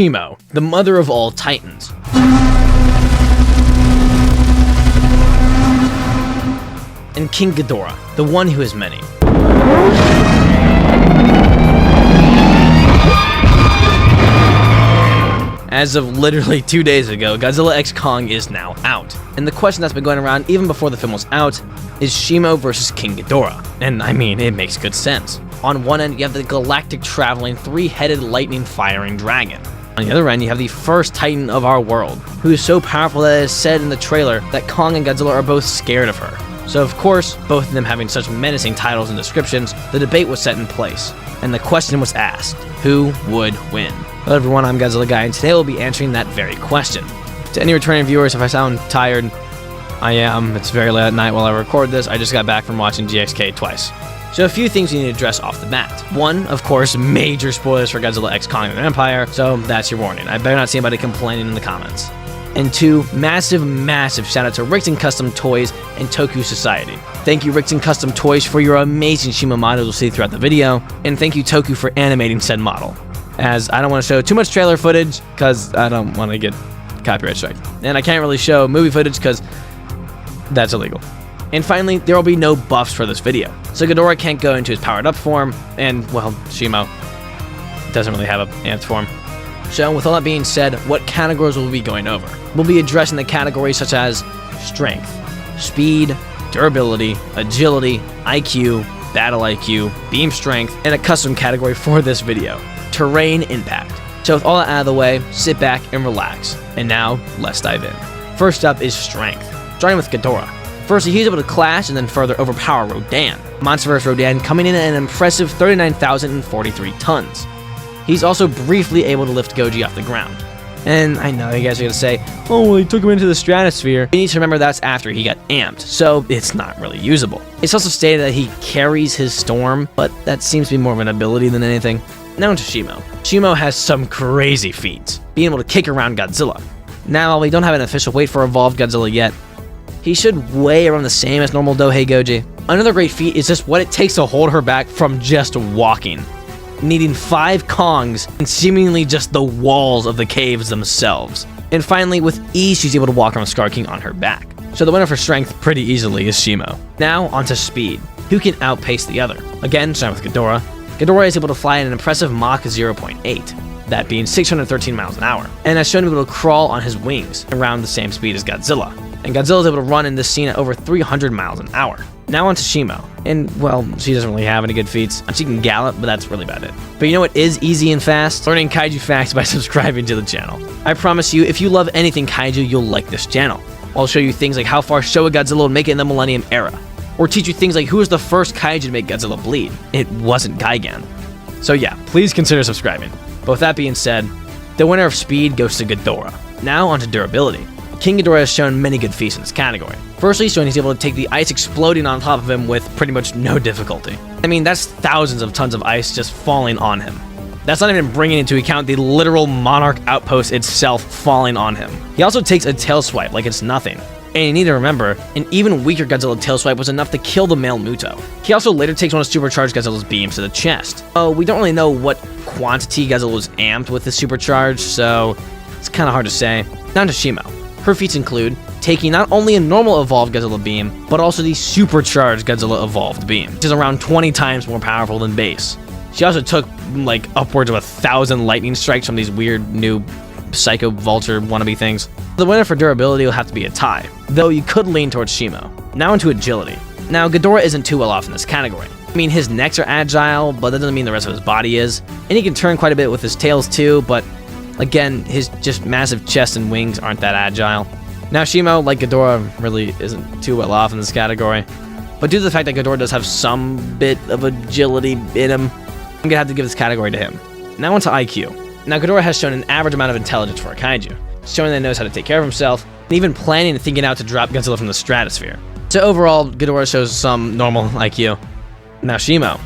Shimo, the mother of all titans. And King Ghidorah, the one who is many. As of literally 2 days ago, Godzilla x Kong is now out. And the question that's been going around even before the film was out is Shimo versus King Ghidorah. And I mean, it makes good sense. On one end, you have the galactic traveling, three-headed lightning firing dragon. On the other end, you have the first titan of our world, who is so powerful that it is said in the trailer that Kong and Godzilla are both scared of her. So of course, both of them having such menacing titles and descriptions, the debate was set in place, and the question was asked, who would win? Hello everyone, I'm Godzilla Guy, and today we'll be answering that very question. To any returning viewers, if I sound tired, I am. It's very late at night while I record this. I just got back from watching GXK twice. So a few things you need to address off the bat. One, of course, major spoilers for Godzilla x Kong and the Empire, so that's your warning. I better not see anybody complaining in the comments. And two, massive shout out to Ricsan Custom Toys and Toku Society. Thank you Ricsan Custom Toys for your amazing Shimo models we'll see throughout the video, and thank you Toku for animating said model. As I don't want to show too much trailer footage, because I don't want to get copyright strike. And I can't really show movie footage, because that's illegal. And finally, there will be no buffs for this video. So Ghidorah can't go into his powered up form, and, well, Shimo doesn't really have a amped form. So with all that being said, what categories will we be going over? We'll be addressing the categories such as strength, speed, durability, agility, IQ, battle IQ, beam strength, and a custom category for this video, terrain impact. So with all that out of the way, sit back and relax. And now, let's dive in. First up is strength, starting with Ghidorah. Firstly, he's able to clash and then further overpower Rodan. Monsterverse Rodan coming in at an impressive 39,043 tons. He's also briefly able to lift Goji off the ground. And I know you guys are going to say, oh, well, he took him into the stratosphere. You need to remember that's after he got amped, so it's not really usable. It's also stated that he carries his storm, but that seems to be more of an ability than anything. Now into Shimo. Shimo has some crazy feats, being able to kick around Godzilla. Now, while we don't have an official weight for Evolved Godzilla yet, he should weigh around the same as normal Dohei Goji. Another great feat is just what it takes to hold her back from just walking, needing 5 Kongs and seemingly just the walls of the caves themselves. And finally, with ease, she's able to walk around Scar King on her back. So the winner for strength pretty easily is Shimo. Now onto speed. Who can outpace the other? Again, starting with Ghidorah. Ghidorah is able to fly at an impressive Mach 0.8, that being 613 miles an hour, and has shown to be able to crawl on his wings around the same speed as Godzilla. And Godzilla is able to run in this scene at over 300 miles an hour. Now onto Shimo. And, well, she doesn't really have any good feats. She can gallop, but that's really about it. But you know what is easy and fast? Learning kaiju facts by subscribing to the channel. I promise you, if you love anything kaiju, you'll like this channel. I'll show you things like how far Showa Godzilla would make it in the Millennium Era. Or teach you things like who was the first kaiju to make Godzilla bleed. It wasn't Gigan. So yeah, please consider subscribing. But with that being said, the winner of speed goes to Ghidorah. Now onto durability. King Ghidorah has shown many good feats in this category. Firstly, showing he's able to take the ice exploding on top of him with pretty much no difficulty. I mean, that's thousands of tons of ice just falling on him. That's not even bringing into account the literal Monarch outpost itself falling on him. He also takes a tail swipe like it's nothing. And you need to remember, an even weaker Godzilla tail swipe was enough to kill the male Muto. He also later takes one of Supercharged Godzilla's beams to the chest. Oh, we don't really know what quantity Godzilla was amped with the Supercharge, so it's kind of hard to say. Down to Shimo. Her feats include taking not only a normal evolved Godzilla beam, but also the supercharged Godzilla evolved beam, which is around 20 times more powerful than base. She also took like upwards of 1,000 lightning strikes from these weird new Psycho Vulture wannabe things. The winner for durability will have to be a tie, though you could lean towards Shimo. Now into agility. Now Ghidorah isn't too well off in this category. I mean, his necks are agile, but that doesn't mean the rest of his body is. And he can turn quite a bit with his tails too, but again, his just massive chest and wings aren't that agile. Now Shimo, like Ghidorah, really isn't too well off in this category. But due to the fact that Ghidorah does have some bit of agility in him, I'm gonna have to give this category to him. Now onto IQ. Now Ghidorah has shown an average amount of intelligence for a kaiju, showing that he knows how to take care of himself, and even planning and thinking out to drop Godzilla from the stratosphere. So overall, Ghidorah shows some normal IQ. Now Shimo.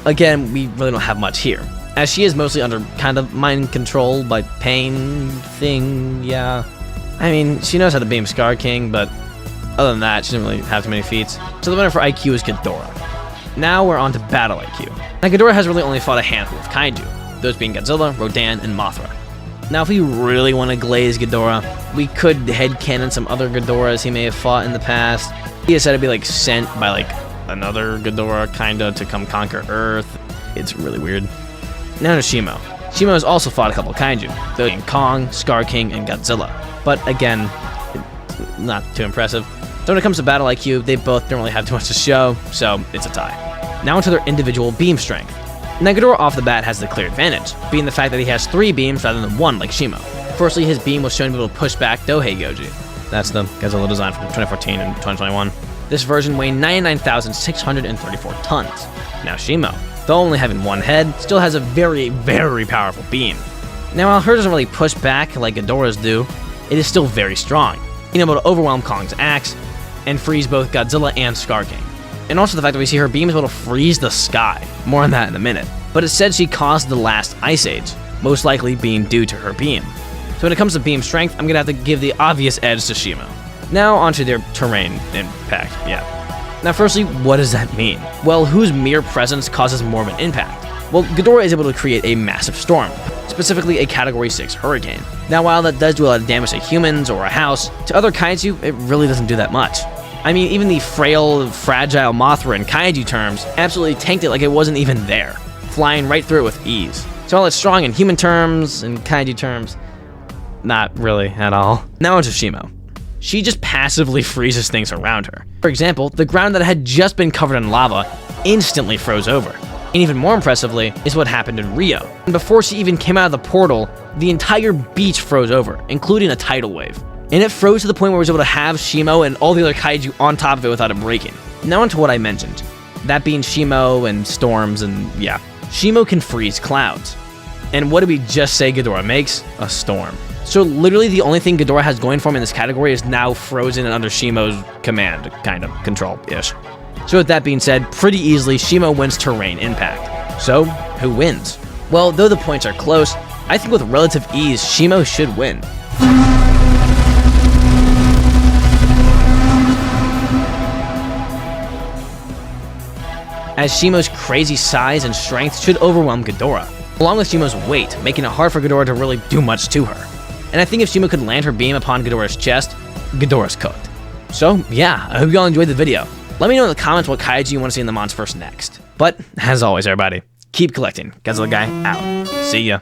Again, we really don't have much here, as she is mostly under kind of mind control by pain thing, yeah. I mean, she knows how to beam Scar King, but other than that, she doesn't really have too many feats. So the winner for IQ is Ghidorah. Now we're on to battle IQ. Now Ghidorah has really only fought a handful of kaiju, those being Godzilla, Rodan, and Mothra. Now, if we really want to glaze Ghidorah, we could headcanon some other Ghidorahs he may have fought in the past. He is said to be like sent by like another Ghidorah kinda to come conquer Earth. It's really weird. Now to Shimo. Shimo has also fought a couple kaiju, including Kong, Scar King, and Godzilla. But again, not too impressive. So when it comes to battle IQ, they both don't really have too much to show, so it's a tie. Now into their individual beam strength. Now Ghidorah off the bat has the clear advantage, being the fact that he has 3 beams rather than 1 like Shimo. Firstly, his beam was shown to be able to push back Dohei Goji. That's the Godzilla design from 2014 and 2021. This version weighed 99,634 tons. Now Shimo, though only having 1 head, still has a very, very powerful beam. Now while hers doesn't really push back like Ghidorah's do, it is still very strong, being able to overwhelm Kong's axe and freeze both Godzilla and Scar King. And also the fact that we see her beam is able to freeze the sky. More on that in a minute. But it said she caused the last ice age, most likely being due to her beam. So when it comes to beam strength, I'm gonna have to give the obvious edge to Shimo. Now onto their terrain impact, Now firstly, what does that mean? Well, whose mere presence causes more of an impact? Well, Ghidorah is able to create a massive storm, specifically a Category 6 hurricane. Now while that does do a lot of damage to humans or a house, to other kaiju, it really doesn't do that much. I mean, even the frail, fragile Mothra in kaiju terms absolutely tanked it like it wasn't even there, flying right through it with ease. So while it's strong in human terms and kaiju terms, not really at all. Now onto Shimo. She just passively freezes things around her. For example, the ground that had just been covered in lava instantly froze over. And even more impressively is what happened in Rio. And before she even came out of the portal, the entire beach froze over, including a tidal wave. And it froze to the point where it was able to have Shimo and all the other kaiju on top of it without it breaking. Now onto what I mentioned. That being Shimo and storms and yeah. Shimo can freeze clouds. And what did we just say Ghidorah makes? A storm. So literally the only thing Ghidorah has going for him in this category is now frozen and under Shimo's command, kind of, control-ish. So with that being said, pretty easily Shimo wins terrain impact. So, who wins? Well, though the points are close, I think with relative ease, Shimo should win. As Shimo's crazy size and strength should overwhelm Ghidorah, along with Shimo's weight, making it hard for Ghidorah to really do much to her. And I think if Shimo could land her beam upon Ghidorah's chest, Ghidorah's cooked. So yeah, I hope you all enjoyed the video. Let me know in the comments what kaiju you want to see in the Monsterverse next. But, as always everybody, keep collecting. Godzilla Guy out. See ya.